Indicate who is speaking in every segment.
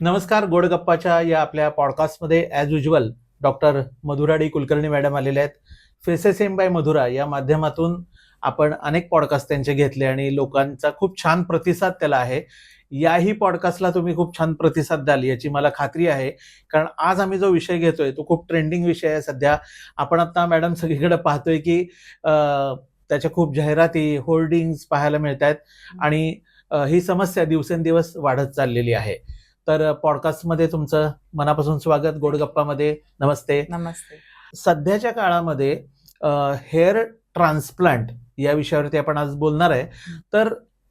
Speaker 1: नमस्कार. गोड गप्पाच्या या आपल्या पॉडकास्टमध्ये as usual doctor Madhura D Kulkarni madam आलेले आहेत. फेसेस एम बाय मधुरा या माध्यमातून आपण अनेक पॉडकास्ट त्यांचे घेतले आणि लोकांचा खूप छान प्रतिसाद त्याला आहे. याही पॉडकास्टला तुम्ही खूप छान प्रतिसाद द्याल याची मला खात्री आहे. कारण आज आम्ही जो विषय घेतोय तो खूप ट्रेंडिंग विषय आहे सध्या. आपण आता मॅडम सगळीकडे पाहतोय की त्याच्या खूप जाहिराती, होर्डिंग्स पाहायला मिळत आहेत आणि ही समस्या दिवसेंदिवस वाढत चाललेली आहे. तर पॉडकास्टमध्ये तुमचं मनापासून स्वागत. गोड गप्पामध्ये नमस्ते.
Speaker 2: नमस्ते.
Speaker 1: सध्याच्या काळामध्ये हेअर ट्रान्सप्लांट या विषयावरती आपण आज बोलणार आहे. तर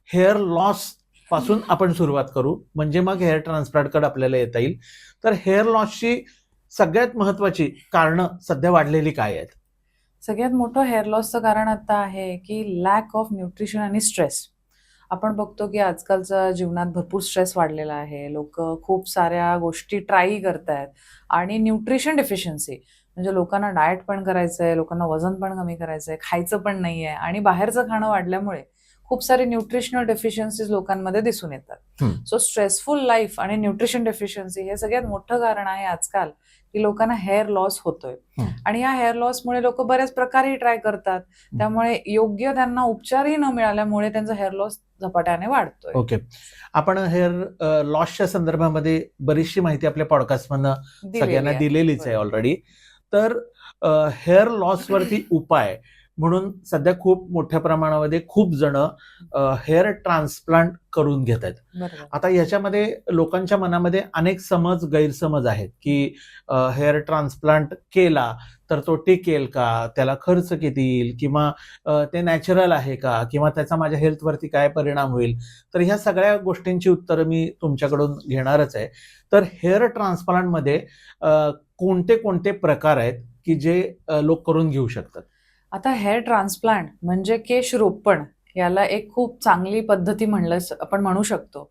Speaker 1: हेअर लॉस पासून आपण सुरुवात करू, म्हणजे मग हेअर ट्रान्सप्लांटकडे आपल्याला येता येईल. तर हेअर लॉसची सगळ्यात महत्वाची कारणं सध्या वाढलेली काय आहेत?
Speaker 2: सगळ्यात मोठं हेअर लॉसचं कारण आता आहे की लॅक ऑफ न्यूट्रिशन आणि स्ट्रेस. आपण बघतो की आजकालच्या जीवनात भरपूर स्ट्रेस वाढलेला आहे. लोक खूप साऱ्या गोष्टी ट्राय करतायत आणि न्यूट्रिशन डेफिशियन्सी म्हणजे लोकांना डाएट पण करायचं आहे, लोकांना वजन पण कमी करायचं आहे, खायचं पण नाही आहे आणि बाहेरचं खाणं वाढल्यामुळे खूप सारे न्यूट्रिशनल डेफिशियन्सीज लोकांमध्ये दिसून येतात. सो स्ट्रेसफुल लाईफ आणि न्यूट्रिशन डेफिशियन्सी हे सगळ्यात मोठं कारण आहे आजकाल की लोकांना हेअर लॉस होतोय. आणि या हेअर लॉसमुळे लोक बऱ्याच प्रकारही ट्राय करतात, त्यामुळे योग्य त्यांना उपचारही न मिळाल्यामुळे त्यांचा हेअर लॉस झपाट्याने वाढतोय.
Speaker 1: ओके. आपण हेअर लॉसच्या संदर्भामध्ये बरीचशी माहिती आपल्या पॉडकास्टमधनं सगळ्यांना दिलेलीच आहे ऑलरेडी. तर हेअर लॉसवरती उपाय म्हणून सध्या खूप मोठ्या प्रमाणामध्ये खूप जण हेअर ट्रान्सप्लांट करून घेत आहेत. आता ह्याच्यामध्ये लोकांच्या मनामध्ये अनेक गैरसमज आहेत की हेअर ट्रान्सप्लांट केला तर तो टिकेल का, त्याला खर्च किती येईल, किंवा ते नॅचरल आहे का, किंवा त्याचा माझ्या हेल्थवरती काय परिणाम होईल. तर ह्या सगळ्या गोष्टींची उत्तरं मी तुमच्याकडून घेणारच आहे. तर हेअर ट्रान्सप्लांटमध्ये कोणते कोणते प्रकार आहेत की जे लोक करून घेऊ शकतात?
Speaker 2: आता हेअर ट्रान्सप्लांट म्हणजे केश रोपण याला एक खूप चांगली पद्धती आपण म्हणू शकतो.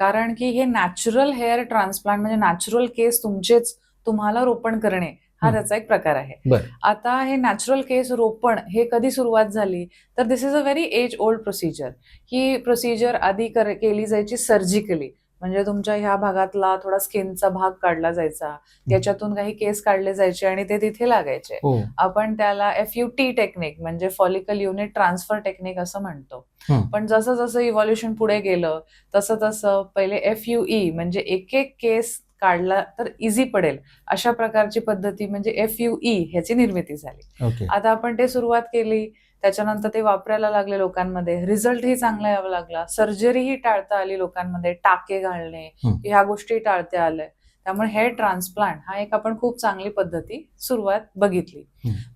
Speaker 2: कारण की हे नॅचरल हेअर ट्रान्सप्लांट म्हणजे नॅचरल केस तुमचेच तुम्हाला रोपण करणे हा त्याचा एक प्रकार आहे. आता हे नॅचरल केस रोपण हे कधी सुरुवात झाली तर this is a very age old procedure. ही प्रोसिजर आधी केली जायची सर्जिकली, म्हणजे तुमच्या ह्या भागातला थोडा स्किनचा भाग काढला जायचा, त्याच्यातून काही केस काढले जायचे आणि ते तिथे लागायचे. आपण त्याला FUT टेक्निक म्हणजे फॉलिकल युनिट ट्रान्सफर टेक्निक असं म्हणतो. पण जसं जसं इव्हॉल्युशन पुढे गेलं तसं तसं पहिले FUE म्हणजे एक एक केस काढला तर इझी पडेल अशा प्रकारची पद्धती म्हणजे FUE ह्याची निर्मिती झाली. आता आपण ते सुरुवात केली, त्याच्यानंतर ते वापरायला लागले लोकांमध्ये, रिझल्टही चांगला यावा लागला, सर्जरीही टाळता आली लोकांमध्ये, टाके घालणे ह्या गोष्टी टाळता आल्या. त्यामुळे हेअर ट्रान्सप्लांट हा एक आपण खूप चांगली पद्धती सुरुवात बघितली.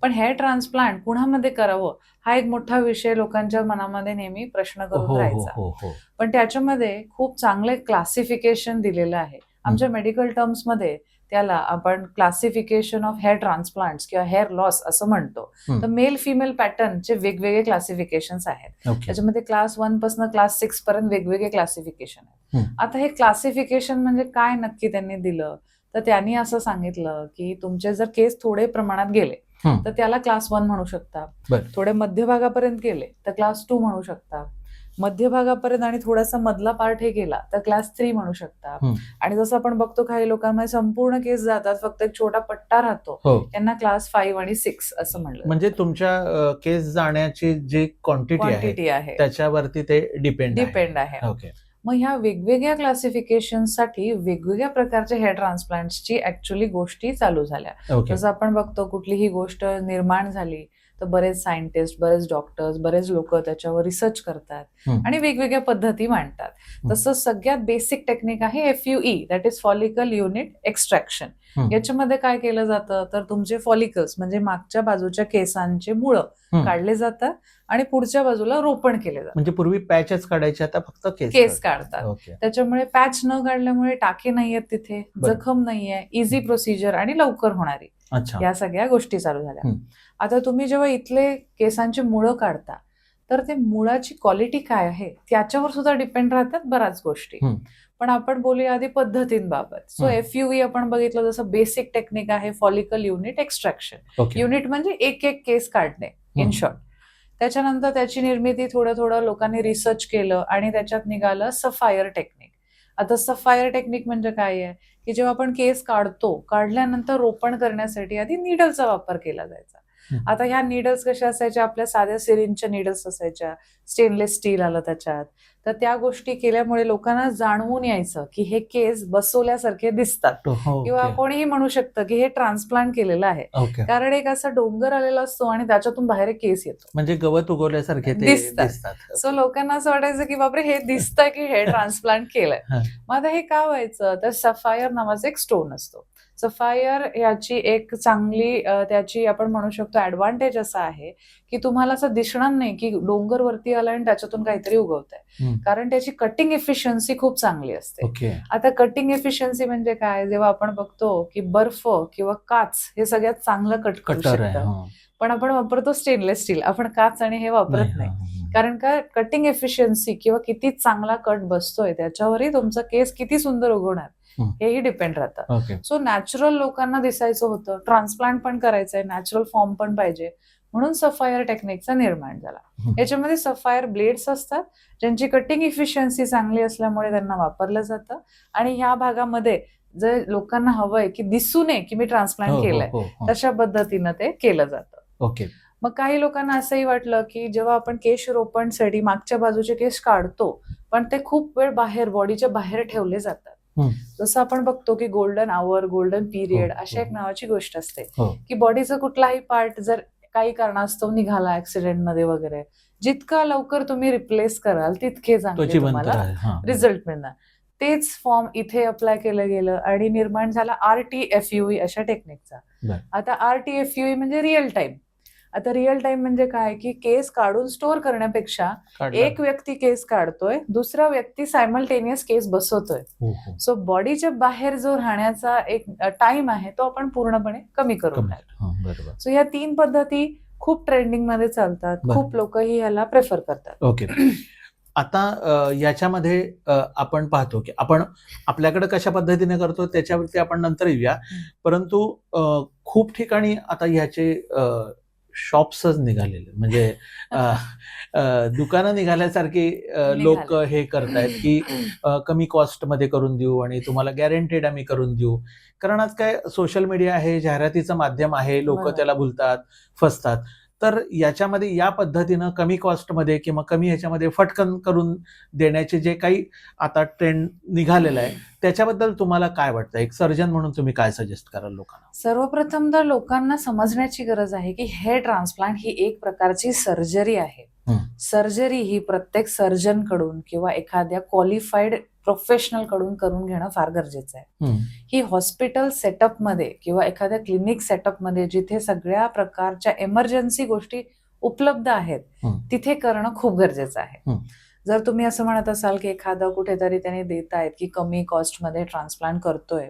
Speaker 2: पण हेअर ट्रान्सप्लांट कुणामध्ये करावं हा एक मोठा विषय लोकांच्या मनामध्ये नेहमी प्रश्न करून राहायचा. पण त्याच्यामध्ये खूप चांगले क्लासिफिकेशन दिलेलं आहे. आमच्या मेडिकल टर्म्समध्ये त्याला आपण क्लासिफिकेशन ऑफ हेअर ट्रान्सप्लांट्स किंवा हेअर लॉस असं म्हणतो. तर मेल फिमेल पॅटर्नचे वेगवेगळे क्लासिफिकेशन्स आहेत. त्याच्यामध्ये क्लास 1 पासून क्लास 6 पर्यंत वेगवेगळे क्लासिफिकेशन आहेत. आता हे क्लासिफिकेशन म्हणजे काय नक्की त्यांनी दिलं तर त्यांनी असं सांगितलं की तुमचे जर केस थोडे प्रमाणात गेले तर त्याला क्लास 1 म्हणू शकता, थोडे मध्यभागापर्यंत गेले तर क्लास 2 म्हणू शकता, मध्यभागापर्यंत आणि थोडासा मधला पार्ट हे गेला तर क्लास 3 म्हणू शकता. आणि जसं आपण बघतो काही लोकांमध्ये संपूर्ण केस जातात, फक्त एक छोटा पट्टा राहतो, त्यांना क्लास 5 आणि 6 असं म्हणलं.
Speaker 1: म्हणजे तुमच्या केस जाण्याची जी क्वांटिटी आहे त्याच्यावरती ते डिपेंड
Speaker 2: आहे. मग ह्या वेगवेगळ्या क्लासिफिकेशनसाठी वेगवेगळ्या प्रकारच्या हेअर ट्रान्सप्लांटची ऍक्च्युअली गोष्टी चालू झाल्या. जसं आपण बघतो कुठलीही गोष्ट निर्माण झाली तर बरेच सायंटिस्ट, बरेच डॉक्टर्स, बरेच लोक त्याच्यावर रिसर्च करतात आणि वेगवेगळ्या पद्धती मांडतात. तसं सगळ्यात बेसिक टेक्निक आहे FUE, that is follicle unit extraction. याच्यामध्ये काय केलं जातं तर तुमचे फॉलिकल्स म्हणजे मागच्या बाजूच्या केसांचे मुळं काढले जातात आणि पुढच्या बाजूला रोपण केले जातं.
Speaker 1: म्हणजे पूर्वी पॅचच काढायचे, आता फक्त
Speaker 2: केस काढतात. त्याच्यामुळे पॅच न काढल्यामुळे टाके नाहीयेत तिथे, जखम नाहीये, इझी प्रोसिजर आणि लवकर होणारी, या सगळ्या गोष्टी चालू झाल्या. आता तुम्ही जेव्हा इथले केसांची मुळं काढता तर ते मुळाची क्वालिटी काय आहे त्याच्यावर सुद्धा डिपेंड राहतात बऱ्याच गोष्टी. पण आपण बोलूया आधी पद्धतींबाबत. सो FUE आपण बघितलं जसं बेसिक टेक्निक आहे फॉलिकल युनिट एक्स्ट्रॅक्शन. युनिट म्हणजे एक एक केस काढणे इन शॉर्ट. त्याच्यानंतर त्याची निर्मिती थोडं थोडं लोकांनी रिसर्च केलं आणि त्याच्यात निघालं सफायर टेक्निक. आता सफायर टेक्निक म्हणजे काय आहे की जेव्हा आपण केस काढल्यानंतर रोपण करण्यासाठी आधी निडलचा वापर केला जायचा. आता ह्या निडल्स कशा असायच्या, आपल्या साध्या सिरिंजच्या निडल्स असायच्या, स्टेनलेस स्टील आलं त्याच्यात. तर त्या गोष्टी केल्यामुळे लोकांना जाणवून यायचं की हे केस बसवल्यासारखे दिसतात, किंवा कोणीही म्हणू शकतं की हे ट्रान्सप्लांट केलेलं आहे. कारण एक असा डोंगर आलेला असतो आणि त्याच्यातून बाहेर एक केस येतो,
Speaker 1: म्हणजे गवत उगवल्यासारखे ते दिसतात.
Speaker 2: सो लोकांना असं वाटायचं की बापरे हे दिसतंय की हे ट्रान्सप्लांट केलंय. मग आता हे का व्हायचं, तर सफायर नावाचा एक स्टोन असतो. सफायर याची एक चांगली त्याची आपण म्हणू शकतो ऍडव्हान्टेज असा आहे की तुम्हाला असं दिसणार नाही की डोंगर वरती आला आणि त्याच्यातून काहीतरी उगवत आहे, कारण त्याची कटिंग एफिशियन्सी खूप चांगली असते. आता कटिंग एफिशियन्सी म्हणजे काय, जेव्हा आपण बघतो की बर्फ किंवा काच हे सगळ्यात चांगलं कट करू शकतं, पण आपण वापरतो स्टेनलेस स्टील, आपण काच आणि हे वापरत नाही. कारण का, कटिंग एफिशियन्सी किंवा किती चांगला कट बसतोय त्याच्यावरही तुमचा केस किती सुंदर उगवणार हेही डिपेंड राहतं. सो नॅचरल लोकांना दिसायचं होतं, ट्रान्सप्लांट पण करायचंय, नॅचरल फॉर्म पण पाहिजे, म्हणून सफायर टेक्निकचा निर्माण झाला. याच्यामध्ये सफायर ब्लेड्स असतात ज्यांची कटिंग इफिशियन्सी चांगली असल्यामुळे त्यांना वापरलं जातं. आणि ह्या भागामध्ये जर लोकांना हवंय की दिसू नये की मी ट्रान्सप्लांट केलंय, तशा पद्धतीनं ते केलं जातं. मग काही लोकांना असंही वाटलं की जेव्हा आपण केश रोपणसाठी मागच्या बाजूचे केस काढतो, पण ते खूप वेळ बाहेर बॉडीच्या बाहेर ठेवले जातात. जसं आपण बघतो की गोल्डन आवर, गोल्डन पिरियड अशा एक नावाची गोष्ट असते की बॉडीचा कुठलाही पार्ट जर काही कारणास्तव निघाला ऍक्सिडेंटमध्ये वगैरे, जितका लवकर तुम्ही रिप्लेस कराल तितके चांगले तुम्हाला रिझल्ट मिळणार. तेच फॉर्म इथे अप्लाय केलं गेलं आणि निर्माण झाला RTFUE अशा टेक्निकचा. आता RTFUE म्हणजे रिअल टाइम. आता रिअल टाइम म्हणजे काय की केस काढून स्टोअर करण्यापेक्षा एक व्यक्ती केस काढतोय, दुसरा व्यक्ती सायमल्टेनियस केस बसवतोय. सो बॉडीच्या बाहेर जो राहण्याचा एक टाइम आहे तो आपण पूर्णपणे कमी करून टाकतो. सो या 3 पद्धती खूप ट्रेंडिंग मध्ये चालतात, खूप लोकही ह्याला प्रेफर करतात.
Speaker 1: आता याच्यामध्ये आपण पाहतो की आपण आपल्याकडे कशा पद्धतीने करतो त्याच्यावरती आपण नंतर येऊया, परंतु खूप ठिकाणी आता ह्याचे शॉप्सच निघालेले, म्हणजे दुकानं निघाल्यासारखी लोक हे करतायत की कमी कॉस्ट मध्ये करून देऊ आणि तुम्हाला गॅरंटेड आम्ही करून देऊ. कारण आज काय सोशल मीडिया आहे, जाहिरातीचं माध्यम आहे, लोक त्याला भुलतात, फसतात. तर याच्यामध्ये या पद्धतीनं कमी कॉस्टमध्ये किंवा कमी ह्याच्यामध्ये फटकन करून देण्याचे जे काही आता ट्रेंड निघालेला आहे त्याच्याबद्दल तुम्हाला काय वाटतं, एक सर्जन म्हणून तुम्ही काय सजेस्ट कराल लोकांना?
Speaker 2: सर्वप्रथम तर लोकांना समजण्याची गरज आहे की हेअर ट्रान्सप्लांट ही एक प्रकारची सर्जरी आहे. सर्जरी ही प्रत्येक सर्जन कडून किंवा एखाद्या क्वालिफाईड प्रोफेशनल कडून करून घेणं फार गरजेचं आहे. ही हॉस्पिटल सेटअप मध्ये किंवा एखाद्या क्लिनिक सेटअप मध्ये जिथे सगळ्या प्रकारच्या इमर्जन्सी गोष्टी उपलब्ध आहेत तिथे करणं खूप गरजेचं आहे. जर तुम्ही असं म्हणत असाल की एखादं कुठेतरी त्यांनी देत आहेत की कमी कॉस्ट मध्ये ट्रान्सप्लांट करतोय,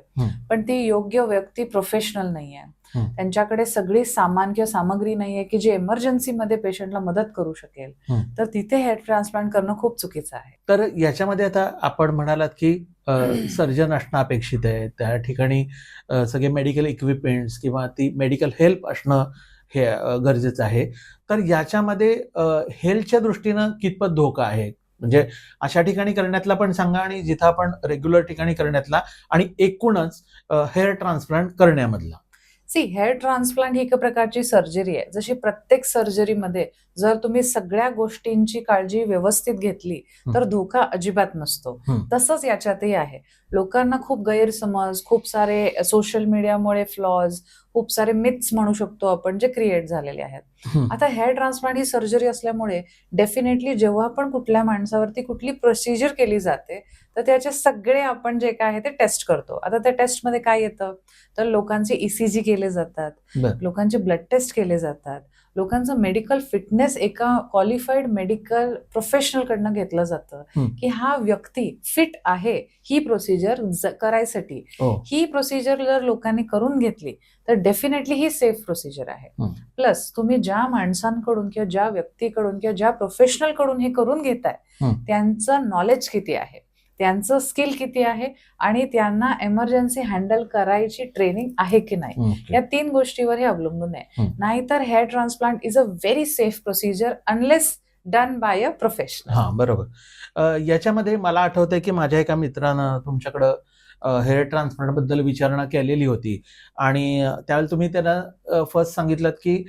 Speaker 2: पण ती योग्य व्यक्ती प्रोफेशनल नाहीये, त्यांच्याकडे सगळी सामान किंवा सामग्री नाहीये की जे इमर्जन्सी मध्ये पेशंटला मदत करू शकेल, तर तिथे हेअर ट्रान्सप्लांट करणं खूप चुकीचं आहे.
Speaker 1: तर याच्यामध्ये आता आपण म्हणालात की सर्जन असणं अपेक्षित आहे, त्या ठिकाणी सगळे मेडिकल इक्विपमेंट्स किंवा ती मेडिकल हेल्प असणं हे गरजेचं आहे. तर याच्यामध्ये हेल्थच्या दृष्टीनं कितपत धोका आहे, म्हणजे अशा ठिकाणी करण्यातला पण सांगा आणि जिथं आपण रेग्युलर ठिकाणी करण्यातला आणि एकूणच हेअर ट्रान्सप्लांट करण्यामधला.
Speaker 2: हेअर ट्रान्सप्लांट ही एक प्रकारची सर्जरी आहे. जशी प्रत्येक सर्जरीमध्ये जर तुम्ही सगळ्या गोष्टींची काळजी व्यवस्थित घेतली तर धोका अजिबात नसतो. तसंच याच्यातही आहे. लोकांना खूप गैरसमज, खूप सारे सोशल मीडियामुळे फ्लॉज, खूप सारे मिथ्स म्हणू शकतो आपण जे क्रिएट झालेले आहेत. आता हेअर ट्रान्सप्लांट ही सर्जरी असल्यामुळे डेफिनेटली जेव्हा पण कुठल्या माणसावरती कुठली प्रोसिजर केली जाते तर त्याचे सगळे आपण जे काय आहे ते टेस्ट करतो. आता त्या टेस्टमध्ये काय येतं, तर लोकांचे ECG केले जातात, लोकांचे ब्लड टेस्ट केले जातात, लोकांचं मेडिकल फिटनेस एका क्वालिफाईड मेडिकल प्रोफेशनल कडनं घेतलं जातं की हा व्यक्ती फिट आहे ही प्रोसिजर करायसाठी. ही प्रोसिजर जर लोकांनी करून घेतली तर डेफिनेटली ही सेफ प्रोसिजर आहे. प्लस तुम्ही ज्या माणसांकडून किंवा ज्या व्यक्तीकडून किंवा ज्या प्रोफेशनल कडून हे करून घेताय त्यांचं नॉलेज किती आहे, त्यांचं स्किल किती आहे आणि त्यांना इमर्जन्सी हँडल करायची ट्रेनिंग आहे की नाही, या 3 गोष्टीवर हे अवलंबून आहे. नाहीतर hair transplant is a very safe procedure unless done by a professional.
Speaker 1: हा, बरोबर. याच्यामध्ये मला आठवतंय की माझ्या एका मित्रानं तुमच्याकडं हेअर ट्रान्सप्लांट बद्दल विचारणा केलेली होती आणि त्यावेळेला तुम्ही त्याला फर्स्ट सांगितलं की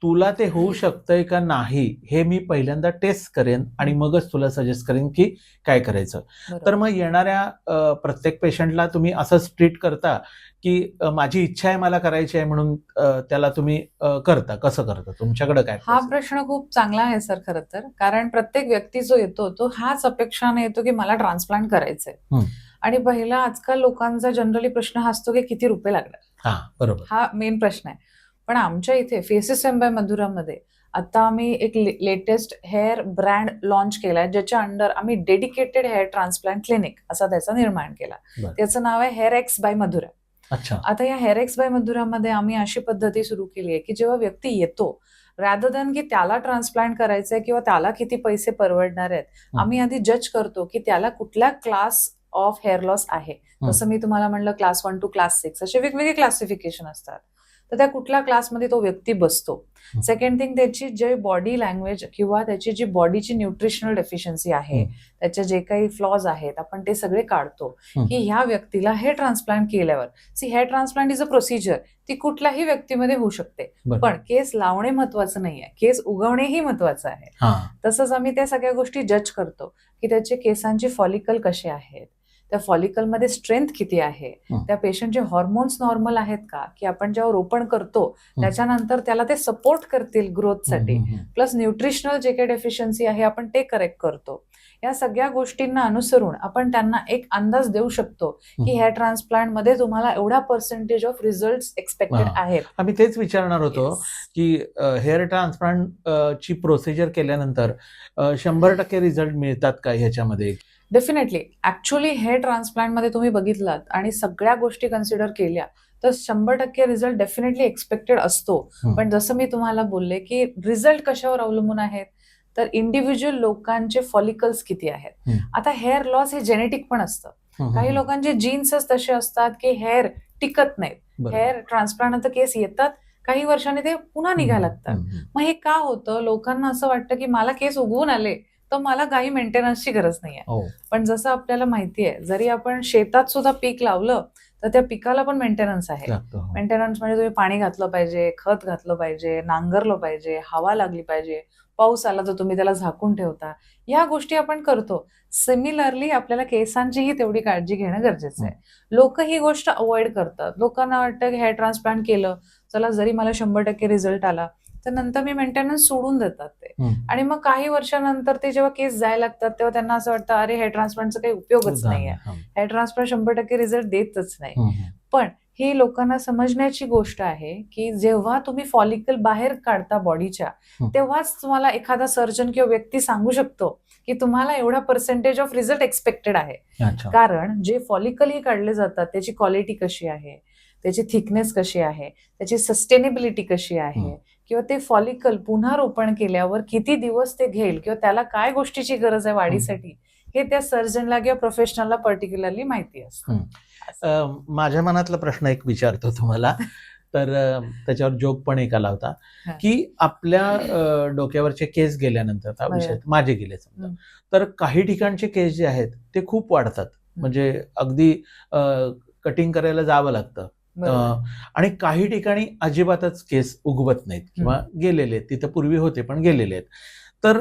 Speaker 1: तुला ते होऊ शकतंय का नाही हे मी पहिल्यांदा टेस्ट करेन आणि मगच तुला सजेस्ट करेन की काय करायचं. तर मग येणाऱ्या प्रत्येक पेशंटला तुम्ही असंच ट्रीट करता की माझी इच्छा आहे, मला करायची आहे म्हणून त्याला तुम्ही करता, कसं करता, तुमच्याकडे काय
Speaker 2: हा
Speaker 1: process?
Speaker 2: प्रश्न खूप चांगला आहे सर खरं तर, कारण प्रत्येक व्यक्ती जो येतो तो हाच अपेक्षाने येतो की मला ट्रान्सप्लांट करायचंय.
Speaker 1: हं.
Speaker 2: आणि पहिला आजकाल लोकांचा जनरली प्रश्न हा असतो की किती रुपये लागणार,
Speaker 1: हा, बरोबर.
Speaker 2: हा मेन प्रश्न आहे. पण आमच्या इथे फेसेस एम बाय मधुरामध्ये आता आम्ही एक लेटेस्ट हेअर ब्रँड लॉन्च केलाय, ज्याच्या अंडर आम्ही डेडिकेटेड हेअर ट्रान्सप्लांट क्लिनिक असा त्याचा निर्माण केला.
Speaker 1: बरं.
Speaker 2: त्याचं नाव आहे हेअर एक्स बाय मधुरा.
Speaker 1: अच्छा.
Speaker 2: आता या हेअर एक्स बाय मधुरामध्ये आम्ही अशी पद्धती सुरू केली आहे की जेव्हा व्यक्ती येतो, रॅदर दॅन की त्याला ट्रान्सप्लांट करायचंय किंवा त्याला किती पैसे परवडणार आहेत, आम्ही आधी जज करतो की त्याला कुठल्या क्लास ऑफ हेअर लॉस आहे. जसं मी तुम्हाला म्हणलं क्लास 1 टू क्लास 6 असे वेगवेगळे क्लासिफिकेशन असतात. तर त्या कुठल्या क्लासमध्ये तो व्यक्ती बसतो. सेकंड थिंग, त्याची जे बॉडी लँग्वेज किंवा त्याची जी बॉडीची न्यूट्रिशनल डेफिशियन्सी आहे, त्याचे जे काही फ्लॉज आहेत, आपण ते सगळे काढतो की ह्या व्यक्तीला हेअर ट्रान्सप्लांट केल्यावर, hair transplant is a procedure, ती कुठल्याही व्यक्तीमध्ये होऊ शकते. पण केस लावणे महत्वाचं नाहीये, केस उगवणेही महत्वाचं आहे. तसंच आम्ही त्या सगळ्या गोष्टी जज करतो की त्याचे केसांचे फॉलिकल कसे आहेत, त्या फॉलिकलमध्ये स्ट्रेंथ किती आहे, त्या पेशंटचे हॉर्मोन्स नॉर्मल आहेत का, की आपण जेव्हा रोपण करतो त्याच्यानंतर त्याला ते सपोर्ट करतील ग्रोथसाठी, प्लस न्यूट्रिशनल जे काही डेफिशियन्सी आहे आपण ते करेक्ट करतो. या सगळ्या गोष्टींना अनुसरून आपण त्यांना एक अंदाज देऊ शकतो की हेअर ट्रान्सप्लांट मध्ये तुम्हाला एवढा पर्सेंटेज ऑफ रिझल्ट एक्सपेक्टेड आहेत.
Speaker 1: आम्ही तेच विचारणार होतो की हेअर ट्रान्सप्लांट ची प्रोसिजर केल्यानंतर 100% रिझल्ट मिळतात का ह्याच्यामध्ये?
Speaker 2: डेफिनेटली. ऍक्च्युअली हेअर ट्रान्सप्लांटमध्ये तुम्ही बघितलात आणि सगळ्या गोष्टी कन्सिडर केल्या तर 100% रिझल्ट डेफिनेटली एक्सपेक्टेड असतो. पण जसं मी तुम्हाला बोलले की रिझल्ट कशावर अवलंबून आहेत, तर इंडिव्हिज्युअल लोकांचे फॉलिकल्स किती आहेत. आता हेअर लॉस हे जेनेटिक पण असतं. काही लोकांचे जीन्सच तसे असतात की हेअर टिकत नाहीत. हेअर ट्रान्सप्लांट नंतर केस येतात, काही वर्षांनी ते पुन्हा निघायला लागतात. मग हे का होतं, लोकांना असं वाटतं की मला केस उगवून आले तर मला काही मेंटेनन्सची गरज नाहीये. पण जसं आपल्याला माहितीये, जरी आपण शेतात सुद्धा पीक लावलं तर त्या पिकाला पण मेंटेनन्स आहे. मेंटेनन्स म्हणजे तुम्ही पाणी घातलं पाहिजे, खत घातलं पाहिजे, नांगरलं पाहिजे, हवा लागली पाहिजे, पाऊस आला तर तुम्ही त्याला झाकून ठेवता. या गोष्टी आपण करतो. सिमिलरली आपल्याला केसांचीही तेवढी काळजी घेणं गरजेचं आहे. लोक ही गोष्ट अवॉइड करतात. लोकांना वाटतं की हेअर ट्रान्सप्लांट केलं, चला जरी मला 100% रिझल्ट आला तर नंतर मी मेंटेनन्स सोडून देतात ते. आणि मग काही वर्षानंतर ते जेव्हा केस जायला लागतात तेव्हा त्यांना असं वाटतं अरे हेअर ट्रान्सप्लांटचा काही उपयोगच नाहीये, हेअर ट्रान्सप्लांट 100% रिझल्ट देतच नाही. पण ही लोकांना समजण्याची गोष्ट आहे की जेव्हा तुम्ही फॉलिकल बाहेर काढता बॉडीच्या, तेव्हाच तुम्हाला एखादा सर्जन किंवा व्यक्ती सांगू शकतो की तुम्हाला एवढा पर्सेंटेज ऑफ रिझल्ट एक्सपेक्टेड आहे. कारण जे फॉलिकलही काढले जातात त्याची क्वालिटी कशी आहे, त्याची थिकनेस कशी आहे, त्याची सस्टेनेबिलिटी कशी आहे, किंवा ते फॉलिकल पुन्हा रोपण केल्यावर किती दिवस ते घेईल किंवा त्याला काय गोष्टीची गरज आहे वाढीसाठी, हे त्या सर्जनला किंवा प्रोफेशनलला पर्टिक्युलरली माहिती असतं.
Speaker 1: माझ्या मनातला प्रश्न एक विचारतो तुम्हाला, तर त्याच्यावर जोक पण एक आला होता की आपल्या डोक्यावरचे केस गेल्यानंतर, विषय माझे गेले समजा, तर काही ठिकाणचे केस जे आहेत ते खूप वाढतात, म्हणजे अगदी कटिंग करायला जावं लागतं, आणि काही ठिकाणी अजिबातच केस उगवत नाहीत किंवा गेलेले आहेत, तिथं पूर्वी होते पण गेलेले आहेत. तर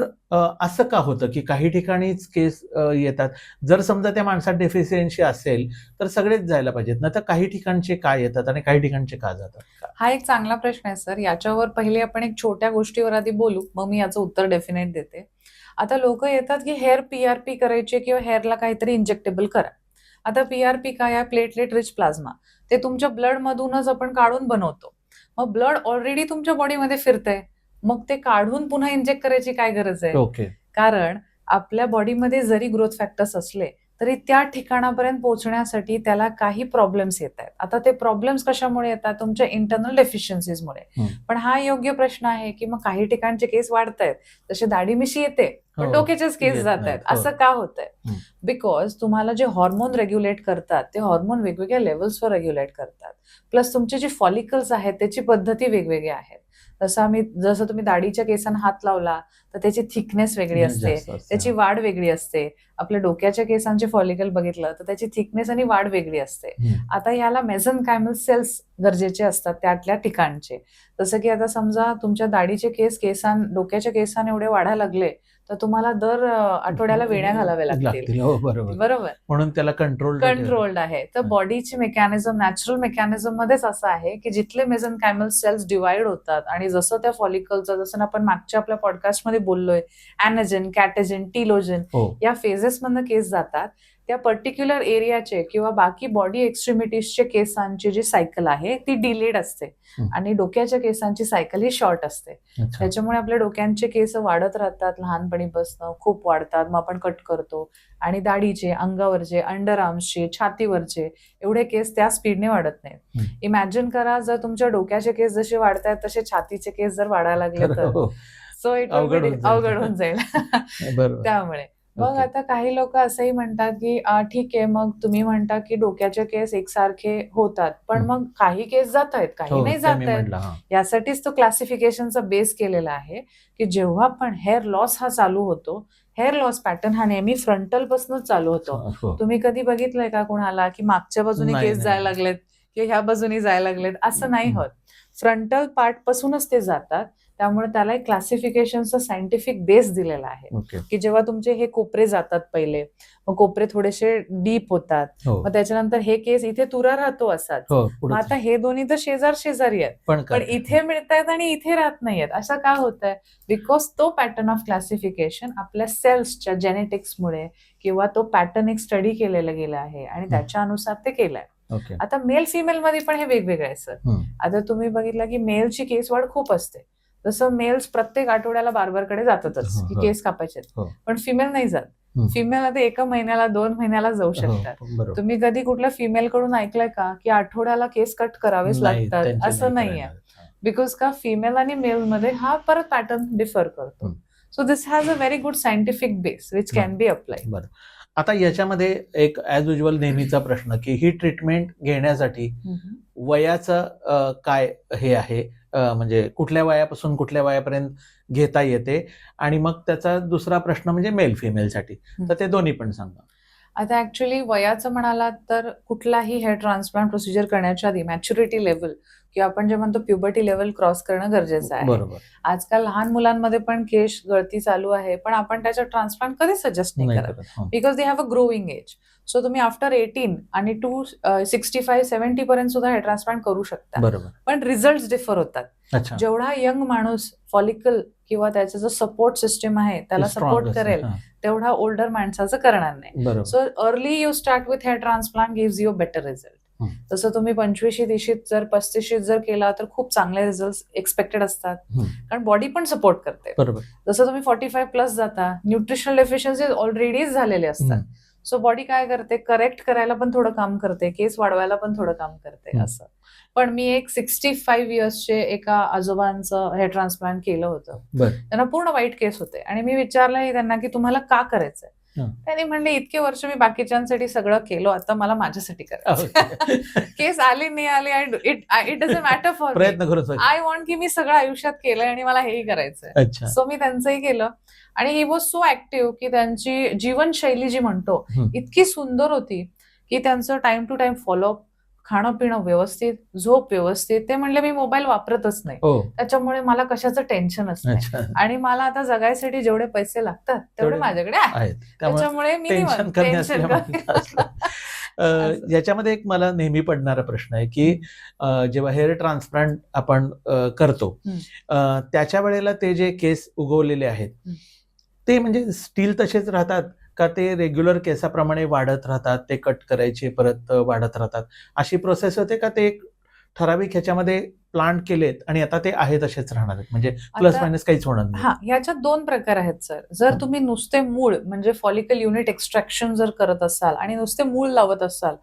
Speaker 1: असं का होतं की काही ठिकाणीच केस येतात? जर समजा त्या माणसात डेफिशियन्सी असेल तर सगळेच जायला पाहिजेत ना, तर काही ठिकाणचे का येतात आणि काही ठिकाणचे का जातात?
Speaker 2: हा एक चांगला प्रश्न आहे सर. याच्यावर पहिले आपण एक छोट्या गोष्टीवर आधी बोलू, मग मी याचं उत्तर डेफिनेट देते. आता लोक येतात की हेअर PRP करायचे किंवा हेअरला काहीतरी इंजेक्टेबल करा. आता PRP काय आहे? Platelet rich plasma. ते तुमच्या ब्लड मधूनच आपण काढून बनवतो. मग ब्लड ऑलरेडी तुमच्या बॉडीमध्ये फिरतंय, मग ते काढून पुन्हा इंजेक्ट करायची काय गरज आहे? कारण आपल्या बॉडीमध्ये जरी ग्रोथ फॅक्टर्स असले तरी त्या ठिकाणापर्यंत पोहोचण्यासाठी त्याला काही प्रॉब्लेम्स येत आहेत. आता ते प्रॉब्लेम्स कशामुळे येतात? तुमच्या इंटरनल डेफिशियन्सीजमुळे. पण हा योग्य प्रश्न आहे की मग काही ठिकाणचे केस वाढतायत, जसे दाढी मिशी येते पण
Speaker 1: हो.
Speaker 2: डोक्याचेच केस
Speaker 1: येत
Speaker 2: जात
Speaker 1: नाहीत.
Speaker 2: आहेत.
Speaker 1: हो.
Speaker 2: असं का होतंय?
Speaker 1: हं.
Speaker 2: बिकॉज तुम्हाला जे हॉर्मोन रेग्युलेट करतात ते हॉर्मोन वेगवेगळ्या लेवल्सवर रेग्युलेट करतात. प्लस तुमचे जे फॉलिकल्स आहेत त्याची पद्धती वेगवेगळ्या आहेत. जसं तुम्ही दाढीच्या केसांना हात लावला तर त्याची थिकनेस वेगळी असते,
Speaker 1: जास्त असते.
Speaker 2: त्याची वाढ वेगळी असते. आपल्या डोक्याच्या केसांचे फॉलिकल बघितलं तर त्याची थिकनेस आणि वाढ वेगळी असते. आता याला मेझनकायमल सेल्स गरजेचे असतात त्यातल्या ठिकाणचे. जसं की आता समजा तुमच्या दाढीचे डोक्याच्या केसांना एवढे वाढायला लागले तर तुम्हाला दर आठवड्याला वेण्या घालाव्या लागतील.
Speaker 1: हो, बरोबर.
Speaker 2: बरोबर.
Speaker 1: म्हणून त्याला कंट्रोल
Speaker 2: आहे. तर बॉडीची मेकॅनिझम नॅचरल मेकॅनिझम मध्येच असं आहे की जिथले मेझनकायमल सेल्स डिवाइड होतात आणि जसं त्या फॉलिकलचं, जसं आपण मागच्या आपल्या पॉडकास्टमध्ये बोललोय, ॲनाजेन, कॅटेजेन, टीलोजेन या फेजेसमधनं केस जातात. त्या पर्टिक्युलर एरियाचे किंवा बाकी बॉडी एक्स्ट्रीमिटीजचे केसांची जी सायकल आहे ती डिलेड असते आणि डोक्याच्या केसांची सायकल ही शॉर्ट असते. त्याच्यामुळे आपल्या डोक्यांचे केस वाढत राहतात, लहानपणीपासून खूप वाढतात, मग आपण कट करतो आणि दाढीचे, अंगावरचे, अंडर आर्म्सचे, छातीवरचे एवढे केस त्या स्पीडने वाढत नाहीत. इमॅजिन करा जर तुमच्या डोक्याचे केस जसे वाढतात तसे छातीचे केस जर वाढायला लागले तर सो इट अवघड होऊन जाईल. त्यामुळे मग आता काही लोक असंही म्हणतात की ठीक आहे, मग तुम्ही म्हणता की डोक्याचे केस एकसारखे होतात पण मग काही केस जात आहेत, काही नाही जात आहेत. यासाठीच तो क्लासिफिकेशनचा बेस केलेला आहे की जेव्हा पण हेअर लॉस हा चालू होतो, हेअर लॉस पॅटर्न हा नेहमी फ्रंटल पासूनच चालू होतो. तुम्ही कधी बघितलंय का कुणाला की मागच्या बाजूने केस जायला लागलेत की ह्या बाजूने जायला लागलेत? असं नाही होत. फ्रंटल पार्ट पासूनच ते जातात. त्यामुळे त्याला एक क्लासिफिकेशनचा सायंटिफिक बेस दिलेला आहे की जेव्हा तुमचे हे कोपरे जातात पहिले, मग कोपरे थोडेसे डीप होतात, मग त्याच्यानंतर हे केस इथे तुरा राहतो असाच. मग आता हे दोन्ही तर शेजारी आहेत पण इथे मिळतायत आणि इथे राहत नाहीयेत. असं का होत आहे? बिकॉज तो पॅटर्न ऑफ क्लासिफिकेशन आपल्या सेल्सच्या जेनेटिक्समुळे किंवा तो पॅटर्न एक स्टडी केलेला गेला आहे आणि त्याच्या अनुसार ते केलंय. आता मेल फिमेल मध्ये पण हे वेगवेगळे आहे सर. आता तुम्ही बघितलं की मेलची केस वाढ खूप असते. जसं मेल्स प्रत्येक आठवड्याला बार्बरकडे जातातच की केस कापायचे, पण फिमेल नाही जात. फिमेल आता 1 महिन्याला 2 महिन्याला जाऊ शकतात. तुम्ही कधी कुठल्या फिमेल कडून ऐकलंय का की आठवड्याला केस कट करावेच लागतात? असं नाहीये. बिकॉज का फिमेल आणि मेल मध्ये हा परत पॅटर्न डिफर करतो. So this has a very good scientific base which can be applied.
Speaker 1: आता याच्यामध्ये एक ऍज युजल नेहमीचा प्रश्न की ही ट्रीटमेंट घेण्यासाठी वयाचं काय हे आहे, म्हणजे कुठल्या वयापासून कुठल्या वयापर्यंत घेता येते, आणि मग त्याचा दुसरा प्रश्न म्हणजे मेल फिमेलसाठी, तर ते दोन्ही पण सांगा.
Speaker 2: आता ऍक्च्युअली वयाचं म्हणालात तर कुठलाही हेअर ट्रान्सप्लांट प्रोसिजर करण्याच्या आधी मॅच्युरिटी लेवल किंवा आपण जे म्हणतो प्युबर्टी लेवल क्रॉस करणं गरजेचं आहे.
Speaker 1: बरोबर.
Speaker 2: आजकाल लहान मुलांमध्ये पण केस गळती चालू आहे, पण आपण त्याचं ट्रान्सप्लांट कधी सजेस्ट नाही करत because they have a growing age. So तुम्ही आफ्टर 18 आणि 65-70 पर्यंत सुद्धा हेअर ट्रान्सप्लांट करू शकता.
Speaker 1: बरोबर.
Speaker 2: पण रिझल्ट डिफर होतात. जेवढा यंग माणूस फॉलिकल किंवा त्याचा जो सपोर्ट सिस्टम आहे त्याला सपोर्ट करेल तेवढा ओल्डर माणसाचं करणार नाही. So early you start with hair transplant gives you a better result. तसं तुम्ही 25-30 जर 35 जर केला तर खूप चांगले रिझल्ट एक्सपेक्टेड असतात, कारण बॉडी पण सपोर्ट करते. जसं तुम्ही 45 प्लस जाता, न्यूट्रिशनल डेफिशियन्सी ऑलरेडी झालेले असतात. सो बॉडी काय करते, करेक्ट करायला पण थोडं काम करते, केस वाढवायला पण थोडं काम करते असं. पण मी एक 65 इयर्सचे एका आजोबांचं हेअर ट्रान्सप्लांट केलं होतं. त्यांना पूर्ण व्हाईट केस होते आणि मी विचारलं त्यांना की तुम्हाला का करायचंय? त्यांनी म्हणले इतके वर्ष मी बाकीच्यांसाठी सगळं केलं, आता मला माझ्यासाठी करायचं. केस आले नाही आले, इट डझंट मॅटर फॉर
Speaker 1: प्रयत्न करू.
Speaker 2: आय वॉन्ट की मी सगळं आयुष्यात केलंय आणि मला हेही करायचंय. सो मी त्यांचंही केलं आणि ही वॉज सो ऍक्टिव्ह की त्यांची जीवनशैली जी म्हणतो इतकी सुंदर होती की त्यांचं टाइम टू टाइम फॉलोअप, खाणं पिणं व्यवस्थित, झोप व्यवस्थित. ते म्हणले मी मोबाईल वापरतच नाही, त्याच्यामुळे मला कशाचं टेन्शनच नाही आणि मला आता जगायसाठी जेवढे पैसे लागतात तेवढे माझ्याकडे आहेत, त्याच्यामुळे मी
Speaker 1: याच्यामध्ये एक मला नेहमी पडणारा प्रश्न आहे की जेव्हा हेअर ट्रान्सप्लांट आपण करतो त्याच्या वेळेला ते जे केस उगवलेले आहेत ते म्हणजे स्टील तसेच राहतात का ते रेग्युलर केसाप्रमाणे वाढत राहतात, ते कट करायचे परत वाढत राहतात, अशी प्रोसेस होते का ते ठराविक ह्याच्यामध्ये प्लांट केलेत आणि आता ते आहे तसेच राहणार आहेत, म्हणजे प्लस मायनस काहीच होणार नाही?
Speaker 2: हा, याच्यात दोन प्रकार आहेत सर. जर तुम्ही नुसते मूळ म्हणजे फॉलिकल युनिट एक्स्ट्रॅक्शन जर करत असाल आणि नुसते मूळ लावत असाल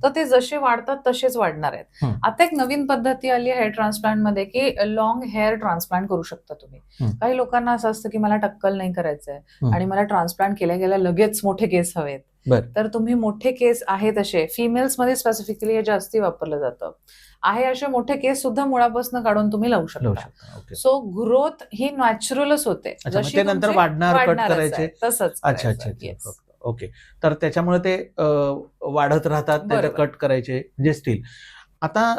Speaker 2: तर ते जसे वाढतात तसेच वाढणार आहेत. आता एक नवीन पद्धती आली आहे हेअर ट्रान्सप्लांट मध्ये की लॉंग हेअर ट्रान्सप्लांट करू शकता तुम्ही. काही लोकांना असं असतं की मला टक्कल नाही करायचंय आणि मला ट्रान्सप्लांट केल्या गेल्या लगेच मोठे केस हवेत. तर तुम्ही मोठे केस आहेत असे फिमेल्स मध्ये स्पेसिफिकली हे जास्ती वापरलं जातं. आहे असे मोठे केस सुद्धा मुळापासून काढून तुम्ही लावू शकता. सो ग्रोथ ही नॅचरलच होते.
Speaker 1: जशी नंतर वाढणार, कट करायचे
Speaker 2: तसंच.
Speaker 1: अच्छा. ओके. तर त्याच्यामुळे ते वाढत राहतात, त्याला कट करायचे म्हणजे स्टील. आता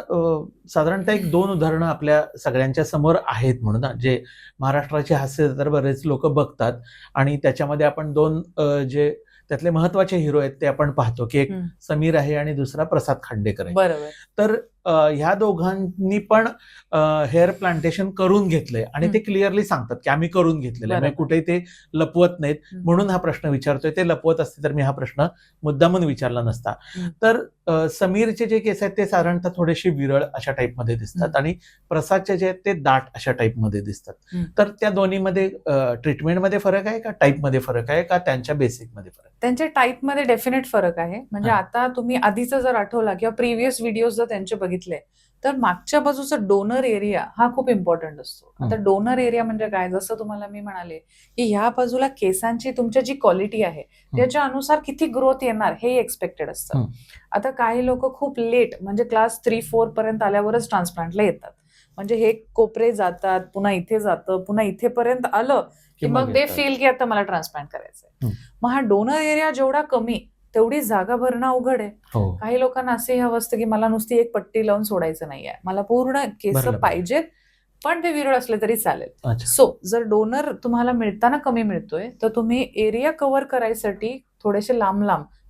Speaker 1: साधारणतः एक 2 उदाहरणं आपल्या सगळ्यांच्या समोर आहेत म्हणून जे महाराष्ट्राचे हास्य तर बरेच लोक बघतात आणि त्याच्यामध्ये आपण 2 जे त्यातले महत्वाचे हिरो आहेत ते आपण पाहतो की एक समीर आहे आणि दुसरा प्रसाद खांडेकर आहे.
Speaker 2: बरोबर.
Speaker 1: तर ह्या दोघांनी पण हेअर प्लांटेशन करून घेतलंय आणि ते क्लिअरली सांगतात की आम्ही करून घेतलेलं आहे, म्हणजे कुठेही ते लपवत नाहीत. म्हणून हा प्रश्न विचारतोय. ते लपवत असते तर मी हा प्रश्न मुद्दामून विचारला नसता. तर समीरचे जे केस आहेत ते साधारणतः थोडेसे विरळ अशा टाईपमध्ये दिसतात आणि प्रसादचे जे आहेत ते दाट अशा टाईपमध्ये दिसतात. तर त्या दोन्हीमध्ये ट्रीटमेंटमध्ये फरक आहे का, टाईपमध्ये फरक आहे का, त्यांच्या बेसिकमध्ये फरक?
Speaker 2: त्यांच्या टाईपमध्ये डेफिनेट फरक आहे. म्हणजे आता तुम्ही आधीचा जर आठवला किंवा प्रिव्हियस व्हिडिओज जर त्यांचे बघितले तर मागच्या बाजूचा डोनर एरिया हा खूप इम्पॉर्टंट असतो. आता डोनर एरिया म्हणजे काय, जसं तुम्हाला मी म्हणाले की ह्या बाजूला केसांची तुमच्या जी क्वालिटी आहे त्याच्या अनुसार किती ग्रोथ येणार हे एक्सपेक्टेड असतं. आता काही लोक खूप लेट म्हणजे क्लास 3-4 पर्यंत आल्यावरच ट्रान्सप्लांटला येतात. म्हणजे हे कोपरे जातात, पुन्हा इथे जातं, पुन्हा इथेपर्यंत आलं की मग ते फील की आता मला ट्रान्सप्लांट करायचंय. मग हा डोनर एरिया जेवढा कमी तेवढी जागा भरणं अवघड आहे. काही लोकांना असे हवं असतं की मला नुसती एक पट्टी लावून सोडायचं नाहीये, मला पूर्ण केस पाहिजेत पण ते विरळ असले तरी चालेल. सो जर डोनर तुम्हाला मिळताना कमी मिळतोय तर तुम्ही एरिया कव्हर करायसाठी थोडेसे लांब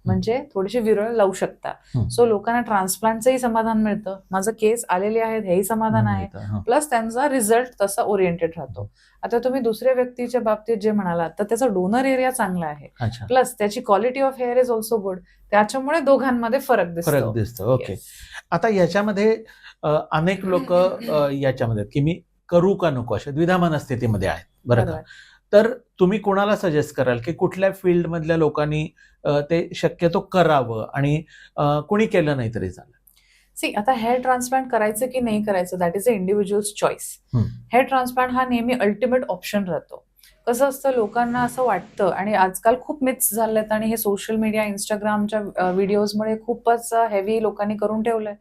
Speaker 2: म्हणजे थोडेसे विरळ लावू शकता. सो लोकांना ट्रान्सप्लांटचंही समाधान मिळतं, माझं केस आलेले आहेत हेही समाधान आहे, प्लस त्यांचा रिझल्ट तसा ओरिएंटेड राहतो. आता तुम्ही दुसऱ्या व्यक्तीच्या बाबतीत जे म्हणालात तर त्याचा डोनर एरिया चांगला आहे, प्लस त्याची quality of hair is also good, त्याच्यामुळे दोघांमध्ये फरक दिसतो.
Speaker 1: ओके. आता याच्यामध्ये अनेक लोक याच्यामध्ये की मी करू का नको अशा द्विधा मनस्थितीमध्ये आहेत, बरं का? तर तुम्ही कोणाला सजेस्ट कराल की कुठल्या फील्ड मधल्या लोकांनी ते शक्यतो करावं आणि कोणी केलं नाही तरी चालेल?
Speaker 2: सी, आता हेअर ट्रान्सप्लांट करायचं की नाही करायचं that is a individuals choice. Hair transplant हा नेहमी अल्टिमेट ऑप्शन राहतो. कसं असतं, लोकांना असं वाटतं आणि आजकाल खूप मिथ्स झालेत आणि हे सोशल मीडिया इंस्टाग्रामच्या व्हिडिओजमुळे खूपच हेवी लोकांनी करून ठेवलंय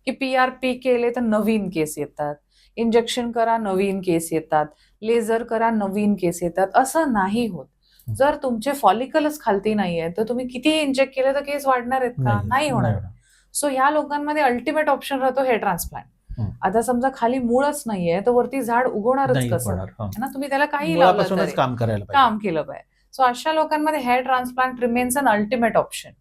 Speaker 2: की PRP केले तर नवीन केस येतात, इंजेक्शन करा नवीन केस येतात, लेझर करा नवीन केस येतात. असं नाही होत. जर तुमचे फॉलिकलच खालती नाहीये तर तुम्ही किती इंजेक्ट केले तर केस वाढणार आहेत का? नाही होणार. सो ह्या लोकांमध्ये अल्टिमेट ऑप्शन राहतो हेअर ट्रान्सप्लांट. आता समजा खाली मूळच नाहीये तर वरती झाड उगवणारच कसं ना, तुम्ही त्याला काही
Speaker 1: काम
Speaker 2: केलं पाहिजे. सो अशा लोकांमध्ये हेअर ट्रान्सप्लांट रिमेन्स अन अल्टिमेट ऑप्शन.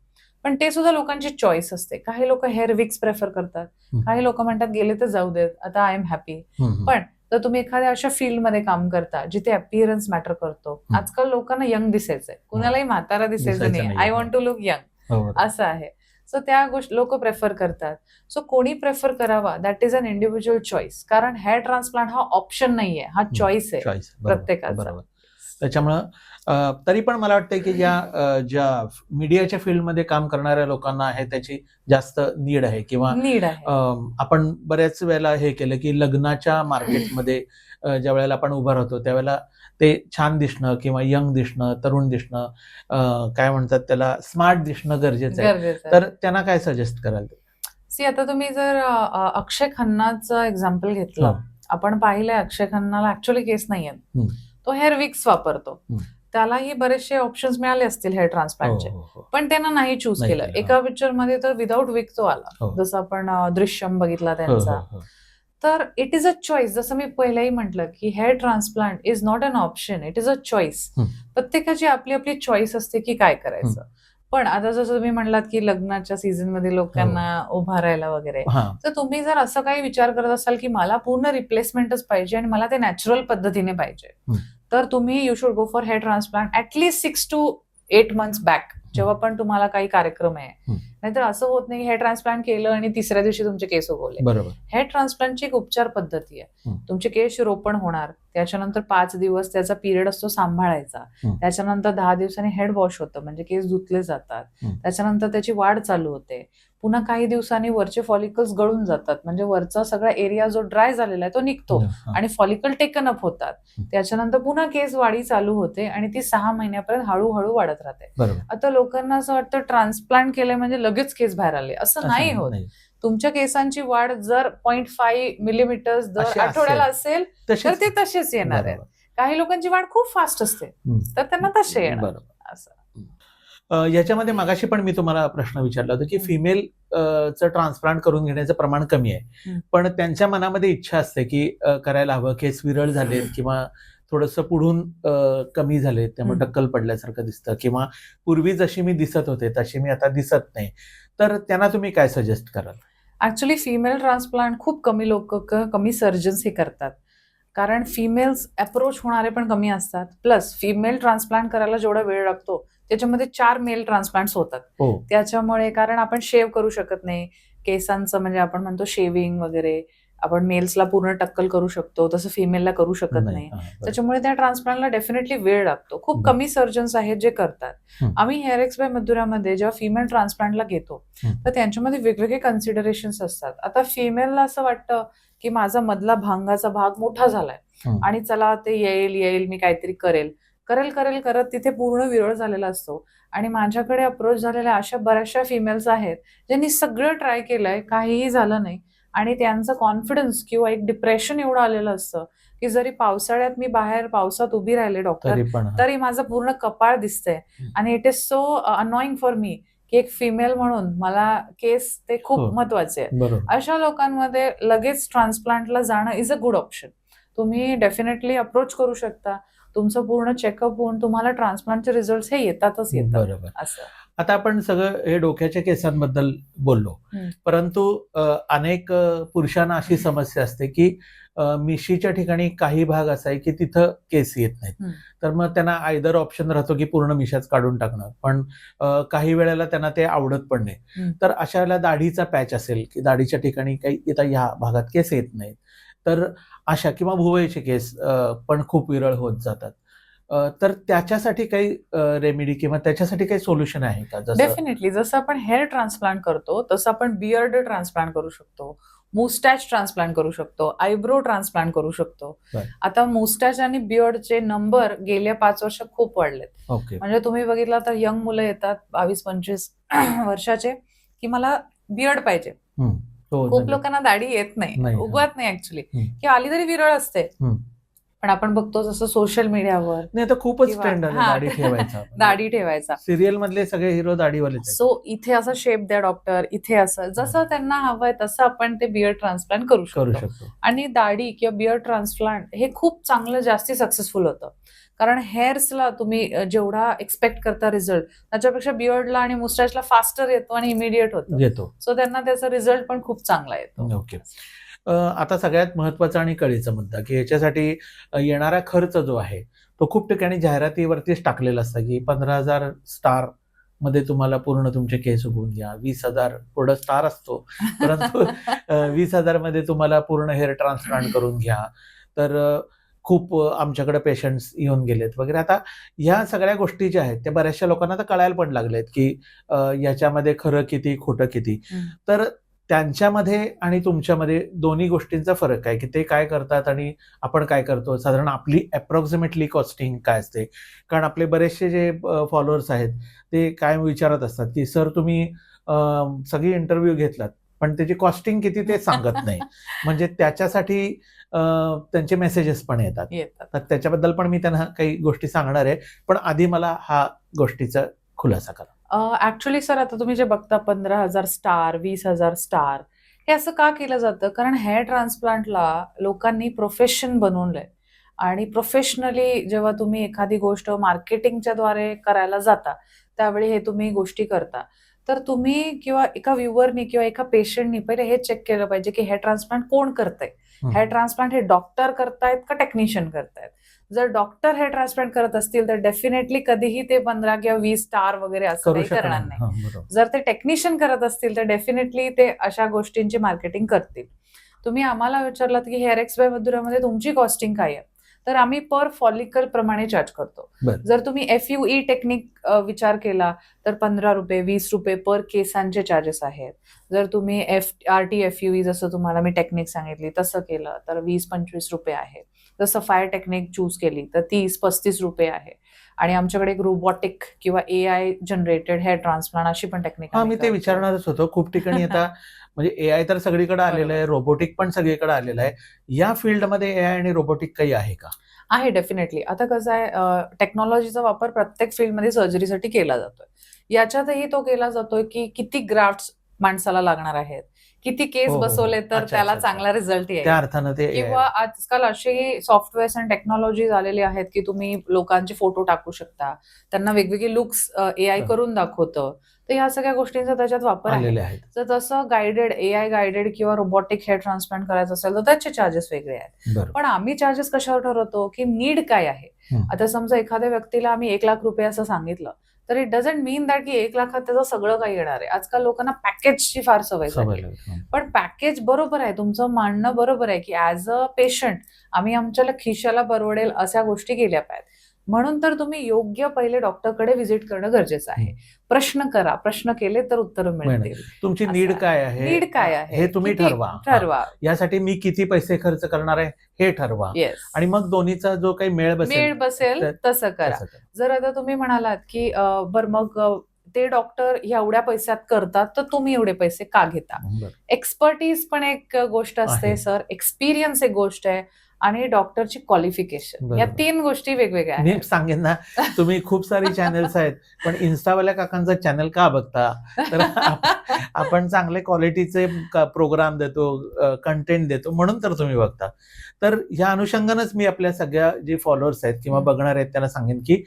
Speaker 2: पण ते सुद्धा लोकांची चॉईस असते. काही लोक हेअर विक्स प्रेफर करतात, काही लोक म्हणतात गेले तर जाऊ देत, आता आय एम हॅपी. पण तर तुम्ही एखाद्या अशा फील्डमध्ये काम करता जिथे अपिअरन्स मॅटर करतो. आजकाल लोकांना यंग दिसायचंय, कुणालाही म्हातारा दिसायचं नाही, I want to look young असं आहे. सो त्या गोष्टी लोक प्रेफर करतात. सो कोणी प्रेफर करावा that is an individual choice, कारण हेअर ट्रान्सप्लांट हा ऑप्शन नाहीये, हा चॉईस आहे प्रत्येकाचा.
Speaker 1: त्याच्यामुळं तरी पण मला वाटतं की ज्या मीडियाच्या फील्डमध्ये काम करणाऱ्या लोकांना आहे त्याची जास्त नीड आहे किंवा आपण बऱ्याच वेळेला हे केलं की लग्नाच्या मार्केटमध्ये ज्या वेळेला आपण उभं राहतो त्यावेळेला ते छान दिसणं किंवा यंग दिसणं, तरुण दिसणं, काय म्हणतात त्याला, स्मार्ट दिसणं गरजेचं आहे. तर त्यांना काय सजेस्ट कराल?
Speaker 2: सी, आता तुम्ही जर अक्षय खन्नाचं एक्झाम्पल घेतलं, आपण पाहिलंय अक्षय खन्नाला ऍक्च्युअली केस नाही आहेत, तो हेअर विक्स वापरतो. त्यालाही बरेचसे ऑप्शन्स मिळाले असतील हेअर ट्रान्सप्लांटचे, पण त्यांना नाही चूज केलं. एका पिक्चर मध्ये तर विदाऊट विक तो आला, जसं आपण दृश्यम बघितला त्यांचा. तर इट इज अ चॉईस. जसं मी पहिल्याही म्हटलं की hair transplant is not an option, it is a choice. प्रत्येकाची आपली आपली चॉईस असते की काय करायचं. पण आता जसं तुम्ही म्हणलात की लग्नाच्या सीझन मध्ये लोकांना उभा राहायला वगैरे, तर तुम्ही जर असं काही विचार करत असाल की मला पूर्ण रिप्लेसमेंटच पाहिजे आणि मला ते नॅचरल पद्धतीने पाहिजे, तर तुम्ही you should go for hair transplant at least 6 to 8 months back. जेव्हा पण तुम्हाला काही कार्यक्रम आहे.
Speaker 1: हं.
Speaker 2: नाहीतर असं होत नाही की हेअर ट्रान्सप्लांट केलं आणि तिसऱ्या दिवशी तुमचे केस उगवले.
Speaker 1: बरोबर.
Speaker 2: हेअर ट्रान्सप्लांटची एक उपचार पद्धती आहे.
Speaker 1: हं.
Speaker 2: तुमचे केस रोपण होणार, त्याच्यानंतर 5 दिवस त्याचा पिरियड असतो सांभाळायचा.
Speaker 1: हं.
Speaker 2: त्याच्यानंतर 10 दिवसांनी हेड वॉश होतं, म्हणजे केस धुतले जातात.
Speaker 1: हं.
Speaker 2: त्याच्यानंतर त्याची वाढ चालू होते. पुन्हा काही दिवसांनी वरचे फॉलिकल्स गळून जातात, म्हणजे वरचा सगळा एरिया जो ड्राय झालेला आहे तो निघतो
Speaker 1: हां.
Speaker 2: आणि फॉलिकल टेकन अप होतात.
Speaker 1: हं.
Speaker 2: त्याच्यानंतर पुन्हा केस वाढी चालू होते आणि ती 6 महिन्यापर्यंत हळूहळू वाढत राहते.
Speaker 1: बरोबर.
Speaker 2: आता लोकांना असं वाटतं ट्रान्सप्लांट केले म्हणजे लगेच केस बाहेर आले, असं नाही होत. तुमच्या केसांची वाढ जर 0.5 मिलीमीटर्स दर
Speaker 1: अशी
Speaker 2: आठवड्याला असेल
Speaker 1: तशीच
Speaker 2: तर ते तसेच येणार आहेत.
Speaker 1: बरोबर.
Speaker 2: काही लोकांची वाढ खूप फास्ट असते, तर त्यांना तसे येणार.
Speaker 1: बरोबर.
Speaker 2: असं
Speaker 1: याच्यामध्ये मगाशी पण मी तुम्हाला प्रश्न विचारला होता की फिमेल चं ट्रान्सप्लांट करून घेण्याचं प्रमाण कमी आहे,
Speaker 2: हं.
Speaker 1: पण त्यांच्या मनामध्ये इच्छा असते की करायला हवं, केस विरळ झालेत किंवा थोडंसं पुढून कमी झालेत, त्यामुळे
Speaker 2: हं.
Speaker 1: टक्कल पडल्यासारखं दिसतं, किंवा पूर्वी जशी मी दिसत होते तशी मी आता दिसत नाही, तर त्यांना तुम्ही काय सजेस्ट कराल?
Speaker 2: ऍक्च्युली फिमेल ट्रान्सप्लांट खूप कमी लोक, कमी सर्जन्स हे करतात, कारण फिमेल्स अप्रोच होणारे पण कमी असतात. प्लस फिमेल ट्रान्सप्लांट करायला जेवढा वेळ लागतो त्याच्यामध्ये 4 मेल ट्रान्सप्लांट्स होतात.
Speaker 1: हो.
Speaker 2: त्याच्यामुळे कारण आपण शेव करू शकत नाही केसांचं, म्हणजे आपण म्हणतो शेविंग वगैरे आपण मेल्सला पूर्ण टक्कल करू शकतो, तसं फिमेलला करू शकत नाही. त्याच्यामुळे त्या ट्रान्सप्लांटला डेफिनेटली वेळ लागतो. खूप कमी सर्जन्स आहेत जे करतात. आम्ही हेअर एक्स बाय मधुरामध्ये जेव्हा फिमेल ट्रान्सप्लांटला घेतो तर त्यांच्यामध्ये वेगवेगळे कन्सिडरेशन्स असतात. आता फिमेलला असं वाटतं की माझा मधला भांगाचा भाग मोठा झालाय आणि चला ते येईल मी काहीतरी करेल करत तिथे पूर्ण विरळ झालेला असतो. आणि माझ्याकडे अप्रोच झालेल्या अशा बऱ्याचशा फिमेल्स आहेत ज्यांनी सगळं ट्राय केलंय, काहीही झालं नाही, आणि त्यांचं कॉन्फिडन्स किंवा एक डिप्रेशन एवढं आलेलं असतं की जरी पावसाळ्यात मी बाहेर पावसात उभी राहिले डॉक्टर तरी माझं पूर्ण कपाळ दिसतंय. आणि it is so annoying for me की एक फिमेल म्हणून मला केस ते खूप महत्वाचे आहेत. अशा लोकांमध्ये लगेच ट्रान्सप्लांटला जाणं इज अ गुड ऑप्शन. तुम्ही डेफिनेटली अप्रोच करू शकता. तुमचं पूर्ण चेकअप होऊन तुम्हाला ट्रान्सप्लांटचे रिझल्ट हे येतातच येतात.
Speaker 1: बरोबर.
Speaker 2: असं
Speaker 1: आता आपण सगळं हे डोक्याच्या केसांबद्दल बोललो, परंतु अनेक पुरुषांना अशी समस्या असते की मिशीच्या ठिकाणी काही भाग असा आहे की तिथं केस येत नाहीत, तर मग त्यांना आयदर ऑप्शन राहतो की पूर्ण मिशाच काढून टाकणं, पण काही वेळेला त्यांना ते आवडत पण नाही. तर अशा वेळेला दाढीचा पॅच असेल की दाढीच्या ठिकाणी काही ह्या भागात केस येत नाहीत, तर अशा किंवा भुवयाचे केस पण खूप विरळ होत जातात, तर त्याच्यासाठी काही रेमेडी किंवा त्याच्यासाठी काही सोल्युशन आहे का?
Speaker 2: डेफिनेटली जसं आपण हेअर ट्रान्सप्लांट करतो तसं आपण बियर्ड ट्रान्सप्लांट करू शकतो, मुस्टॅच ट्रान्सप्लांट करू शकतो, आयब्रो ट्रान्सप्लांट करू शकतो. आता मुस्टॅच आणि बियर्डचे नंबर गेल्या 5 वर्षात खूप वाढलेत. म्हणजे तुम्ही बघितलं तर यंग मुलं येतात 22-25 वर्षाचे की मला बियर्ड पाहिजे. खूप लोकांना दाढी येत नाही, उगवत नाही ऍक्च्युली, की आली तरी विरळ असते. पण आपण बघतो जसं सोशल मीडियावर
Speaker 1: नाही तर खूपच ट्रेंड आहे दाढी ठेवायचा.
Speaker 2: दाढी ठेवायचा
Speaker 1: सिरियल मधले सगळे हिरो दाढीवाले.
Speaker 2: सो इथे असं शेप द्या डॉक्टर, इथे असं जसं त्यांना हवंय तसं आपण ते बियर्ड ट्रान्सप्लांट करू शकतो. आणि दाढी किंवा बियर्ड ट्रान्सप्लांट हे खूप चांगलं जास्ती सक्सेसफुल होतं, कारण हेअर्सला तुम्ही जेवढा एक्सपेक्ट करता रिझल्ट त्याच्यापेक्षा बियर्डला आणि मुस्टॅचला फास्टर येतो आणि इमिडिएट होतो. सो त्यांना त्याचा रिझल्ट पण खूप चांगला येतो.
Speaker 1: ओके. आता सगळ्यात महत्वाचा आणि कळीचा मुद्दा की याच्यासाठी येणारा खर्च जो आहे तो खूप ठिकाणी जाहिरातीवरतीच टाकलेला असता की 15,000 स्टार मध्ये तुम्हाला पूर्ण तुमचे केस उगवून घ्या, 20,000 पुढं स्टार असतो, परंतु 20,000 मध्ये तुम्हाला पूर्ण हेअर ट्रान्सप्लांट करून घ्या, तर खूप आमच्याकडे पेशंट्स येऊन गेलेत वगैरे. आता ह्या सगळ्या गोष्टी ज्या आहेत त्या बऱ्याचशा लोकांना तर कळायला पण लागलेत की याच्यामध्ये खरं किती खोटं किती. तर त्यांच्यामध्ये आणि तुमच्यामध्ये दोन्ही गोष्टींचा फरक आहे की ते काय करतात आणि आपण काय करतो, साधारण आपली अप्रॉक्सिमेटली कॉस्टिंग काय असते? कारण आपले बरेचसे जे फॉलोअर्स आहेत ते काय विचारत असतात की सर तुम्ही सगळी इंटरव्ह्यू घेतलात पण त्याची कॉस्टिंग किती ते सांगत नाही, म्हणजे त्याच्यासाठी त्यांचे मेसेजेस पण येतात. तर त्याच्याबद्दल पण मी त्यांना काही गोष्टी सांगणार आहे, पण आधी मला हा गोष्टीचा खुलासा करा.
Speaker 2: ऍक्च्युली सर आता तुम्ही जे बघता 15,000 स्टार, 20,000 स्टार, हे असं का केलं जातं? कारण हेअर ट्रान्सप्लांटला लोकांनी प्रोफेशन बनवलंय आणि प्रोफेशनली जेव्हा तुम्ही एखादी गोष्ट मार्केटिंगच्या द्वारे करायला जाता त्यावेळी हे तुम्ही गोष्टी करता, तर तुम्ही किंवा एका व्ह्युअरनी किंवा एका पेशंटनी पहिले हे चेक केलं पाहिजे की हेअर ट्रान्सप्लांट कोण करतंय. हेअर ट्रान्सप्लांट हे डॉक्टर करतायत का टेक्निशियन करतायत. जर डॉक्टर हेअर ट्रान्सप्लांट करत असतील तर डेफिनेटली कधीही ते 15 किंवा 20 स्टार वगैरे असं
Speaker 1: करू
Speaker 2: काही
Speaker 1: शकणार
Speaker 2: करणार
Speaker 1: नाही.
Speaker 2: नाही.
Speaker 1: बरोबर.
Speaker 2: जर ते टेक्निशियन करत असतील तर डेफिनेटली ते अशा गोष्टींची मार्केटिंग करतील. तुम्ही आम्हाला विचारलात की हेअर एक्स बाय मधुरामध्ये तुमची कॉस्टिंग काय आहे, तर आम्ही पर फॉलिकल प्रमाणे चार्ज करतो.
Speaker 1: बरं.
Speaker 2: जर तुम्ही FUE टेक्निक विचार केला तर 15 रुपये 20 रुपये पर केसांचे चार्जेस आहेत. जर तुम्ही RT FUE जसं तुम्हाला मी टेक्निक सांगितली तसं केलं तर 20-25 रुपये आहे. जर सफायर टेक्निक चूज केली तर 30-35 रुपये आहे. आणि आमच्याकडे एक रोबोटिक किंवा AI जनरेटेड हेअर ट्रान्सप्लांट अशी पण टेक्निक
Speaker 1: मी ते विचारणारच होतो. खूप ठिकाणी आता म्हणजे AI तर सगळीकडे आलेलं आहे, रोबोटिक पण सगळीकडे आलेलं आहे. या फील्डमध्ये AI आणि रोबोटिक काही आहे का?
Speaker 2: आहे डेफिनेटली. आता कसं आहे टेक्नॉलॉजीचा वापर प्रत्येक फील्डमध्ये सर्जरीसाठी केला जातोय. याच्यातही तो केला जातोय की किती ग्राफ्ट्स माणसाला लागणार आहेत, किती केस
Speaker 1: हो, हो, हो.
Speaker 2: बसवले तर
Speaker 1: अच्छा,
Speaker 2: त्याला
Speaker 1: अच्छा,
Speaker 2: चांगला रिझल्ट
Speaker 1: त्या
Speaker 2: येईल.
Speaker 1: अर्थानं ते
Speaker 2: किंवा आजकाल असेही सॉफ्टवेअर्स आणि टेक्नॉलॉजीज आलेले आहेत की तुम्ही लोकांचे फोटो टाकू शकता. त्यांना वेगवेगळे लुक्स AI करून दाखवतं. तर ह्या सगळ्या गोष्टींचा त्याच्यात वापर आहे.
Speaker 1: आलेले आहेत.
Speaker 2: तर तसं AI गाइडेड किंवा रोबोटिक हेअर ट्रान्सप्लांट करायचं असेल तर त्याचे चार्जेस वेगळे आहेत.
Speaker 1: बरं.
Speaker 2: पण आम्ही चार्जेस कशावर ठरवतो की नीड काय आहे. आता समजा एखाद्या व्यक्तीला आम्ही 1 लाख रुपये असं सांगितलं तर इट डझंट मीन दॅट की 1 लाखात त्याचं सगळं काही येणार आहे. आजकाल लोकांना पॅकेजची फार सवय झाली. पण पॅकेज बरोबर आहे, तुमचं मानणं बरोबर आहे की ऍज अ पेशंट आम्ही आमच्या खिशाला परवडेल अशा गोष्टी केल्या पाहिजेत. म्हणून तर तुम्ही योग्य पहिले डॉक्टरकडे व्हिजिट करणं गरजेचं आहे. प्रश्न करा, प्रश्न केले तर उत्तर मिळतील.
Speaker 1: तुमची नीड काय आहे,
Speaker 2: नीड काय आहे
Speaker 1: हे तुम्ही ठरवा. यासाठी मी किती पैसे खर्च करणार आहे हे ठरवा. आणि मग दोन्हीचा जो काही मेळ
Speaker 2: बसेल तसं करा. जर आता तुम्ही म्हणालात की बरं मग ते डॉक्टर एवढ्या पैशात करतात तर तुम्ही एवढे पैसे का घेता. एक्सपर्टीज पण एक गोष्ट असते सर, एक्सपिरियन्स एक गोष्ट आहे आणि डॉक्टरची क्वालिफिकेशन, या 3 गोष्टी वेगवेगळ्या आहेत.
Speaker 1: मी सांगेन ना, तुम्ही खूप सारी चॅनल्स आहेत पण इन्स्टावाल्या काकांचा चॅनल का बघता, तर आपण चांगले क्वालिटीचे प्रोग्राम देतो, कंटेंट देतो म्हणून तर तुम्ही बघता. तर या अनुषंगानंच मी आपल्या सगळ्या जे फॉलोअर्स आहेत किंवा बघणार आहेत त्यांना सांगेन की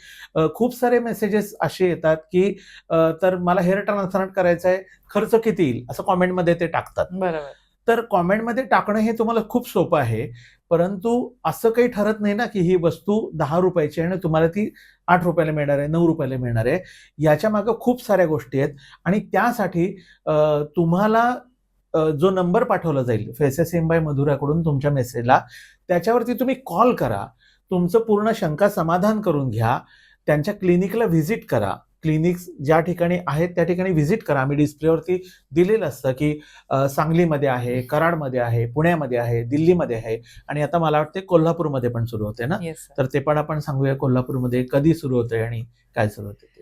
Speaker 1: खूप सारे मेसेजेस असे येतात की तर मला हेअर ट्रान्सप्लांट करायचं आहे, खर्च किती येईल असं कॉमेंटमध्ये ते टाकतात.
Speaker 2: बरोबर.
Speaker 1: तर कॉमेंटमध्ये टाकणं हे तुम्हाला खूप सोपं आहे, परंतु असं काही ठरत नाही ना की ही वस्तू 10 रुपयाची आहे आणि तुम्हाला ती 8 रुपयाला मिळणार आहे, 9 रुपयाला मिळणार आहे. याच्या मागे खूप साऱ्या गोष्टी आहेत आणि त्यासाठी तुम्हाला जो नंबर पाठवला जाईल फेसेस एम बाय मधुराकडून तुमच्या मेसेजला, त्याच्यावरती तुम्ही कॉल करा, तुमचं पूर्ण शंका समाधान करून घ्या, त्यांच्या क्लिनिकला व्हिजिट करा. क्लिनिक्स ज्या ठिकाणी आहेत त्या ठिकाणी व्हिजिट करा. आम्ही डिस्प्लेवरती दिलेलं असतं की सांगलीमध्ये आहे, कराडमध्ये आहे, पुण्यामध्ये आहे, दिल्लीमध्ये आहे आणि आता मला वाटते कोल्हापूरमध्ये पण सुरू होते ना. तर ते पण आपण सांगूया कोल्हापूरमध्ये कधी सुरू होतंय आणि काय सुरू होते.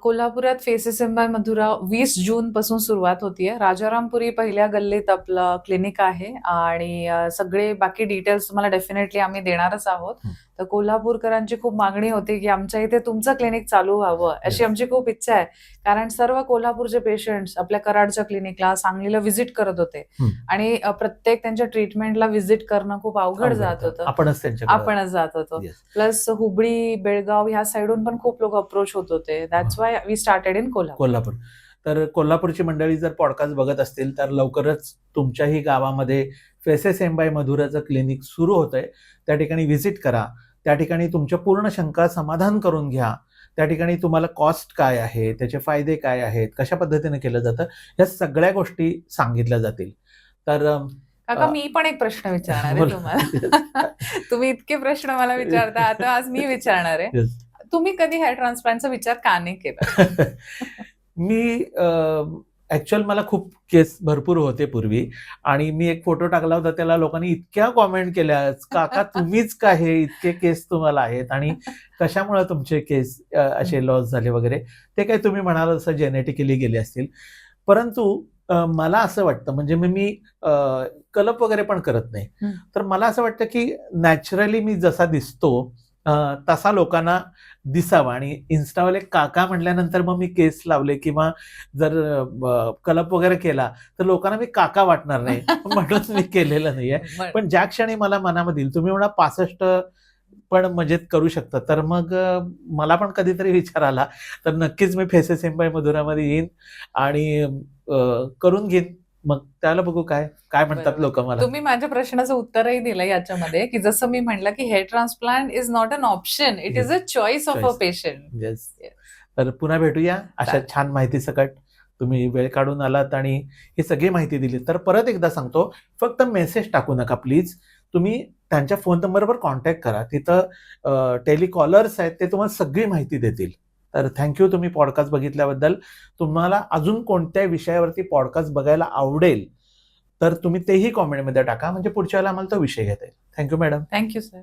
Speaker 2: कोल्हापुरात फेसेस एम बाय मधुरा 20 जून पासून सुरुवात होतीये. राजारामपुरी पहिल्या गल्लीत आपलं क्लिनिक आहे आणि सगळे बाकी डिटेल्स तुम्हाला डेफिनेटली आम्ही देणारच आहोत. तर कोल्हापूरकरांची खूप मागणी होती की आमच्या इथे तुमचं क्लिनिक चालू व्हावं अशी आमची खूप इच्छा आहे. कारण सर्व कोल्हापूरचे पेशंट्स आपल्या कराडच्या क्लिनिकला, सांगलीला व्हिजिट करत होते आणि प्रत्येक त्यांच्या ट्रीटमेंटला व्हिजिट करणं खूप अवघड जात होतं. आपणच जात होतो. प्लस हुबळी, बेळगाव ह्या साईडून पण खूप लोक अप्रोच होत होते. That's why we started in Kolhapur.
Speaker 1: तर कोल्हापूरची मंडळी जर पॉडकास्ट बघत असतील तर लवकरच तुमच्याही गावामध्ये फेसेस एम बाय मधुराचं क्लिनिक सुरू होतंय. त्या ठिकाणी व्हिजिट करा, त्या ठिकाणी तुमच्या पूर्ण शंका समाधान करून घ्या. त्या ठिकाणी तुम्हाला कॉस्ट काय आहे, त्याचे फायदे काय आहेत, कशा पद्धतीने केलं जातं, या सगळ्या गोष्टी सांगितल्या जातील. तर
Speaker 2: काका मी पण एक प्रश्न विचारणार आहे तुम्हाला. तुम्ही इतके प्रश्न मला विचारता, आता आज मी विचारणार आहे. तुम्ही कधी हेअर ट्रान्सप्लांटचा विचार का नाही केला?
Speaker 1: मी ऍक्च्युअल मला खूप केस भरपूर होते पूर्वी आणि मी एक फोटो टाकला होता, त्याला लोकांनी इतक्या कॉमेंट केल्या, काका तुम्हीच का हे इतके केस तुम्हाला आहेत आणि कशामुळे तुमचे केस असे लॉस झाले वगैरे. ते काही तुम्ही म्हणाल असं जेनेटिकली गेले असतील. परंतु मला असं वाटतं, म्हणजे मी कलप वगैरे पण करत नाही, तर मला असं वाटतं की नॅचरली मी जसा दिसतो तसा लोकांना दिसावा. आणि इन्स्टावाले काका म्हटल्यानंतर मग मी केस लावले किंवा जर कलप वगैरे केला तर लोकांना मी काका वाटणार नाही म्हणून मी केलेलं नाहीये. पण ज्या क्षणी मला मनामध्ये येईल, तुम्ही म्हणा 65 पण मजेत करू शकता, तर मग मला पण कधीतरी विचार आला तर नक्कीच मी फेसेस एम बाय मधुरामध्ये येईन आणि करून घेईन. मग त्याला बघू काय काय म्हणतात
Speaker 2: बरोबर.
Speaker 1: लोक मला.
Speaker 2: तुम्ही माझ्या प्रश्नाचं उत्तरही दिलं याच्यामध्ये, की जसं मी म्हटलं की hair transplant is not an option, it is a choice of a
Speaker 1: Choice.
Speaker 2: Patient.
Speaker 1: Yes.
Speaker 2: Yes.
Speaker 1: तर पुन्हा भेटूया अशा
Speaker 2: चालेल.
Speaker 1: छान माहिती सकट. तुम्ही वेळ काढून आलात आणि ही सगळी माहिती दिली. तर परत एकदा सांगतो, फक्त मेसेज टाकू नका प्लीज. तुम्ही त्यांच्या फोन नंबरवर कॉन्टॅक्ट करा. तिथं टेलिकॉलर्स आहेत, ते तुम्हाला सगळी माहिती देतील. तर थँक्यू तुम्ही पॉडकास्ट बघितल्याबद्दल. तुम्हाला अजून कोणत्या विषयावरती पॉडकास्ट बघायला आवडेल तर तुम्ही तेही कॉमेंटमध्ये टाका, म्हणजे पुढच्या वेळेला आम्हाला तो विषय घेता येईल. Thank you madam.
Speaker 2: Thank you sir.